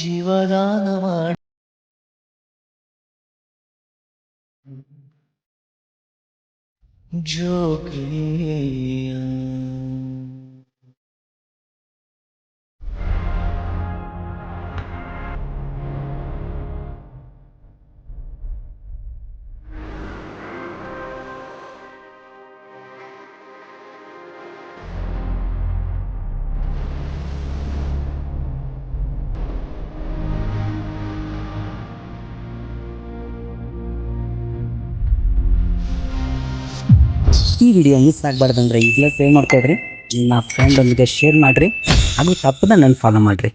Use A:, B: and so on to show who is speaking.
A: ಜೀವದಾನ ಮಾಡಿ ಜೋಗಿಯ
B: ಈ video miss ಆಗಬಾರ್ದಂದ್ರೆ ಈಗಲೇ ಸೇವ್ ಮಾಡ್ಕೊಳ್ರಿ, ನಿಮ್ಮ ಫ್ರೆಂಡ್ ಒಂದಿಗೆ ಶೇರ್ ಮಾಡಿರಿ ಹಾಗೂ ತಪ್ಪದ ನನ್ನ ಫಾಲೋ ಮಾಡಿರಿ.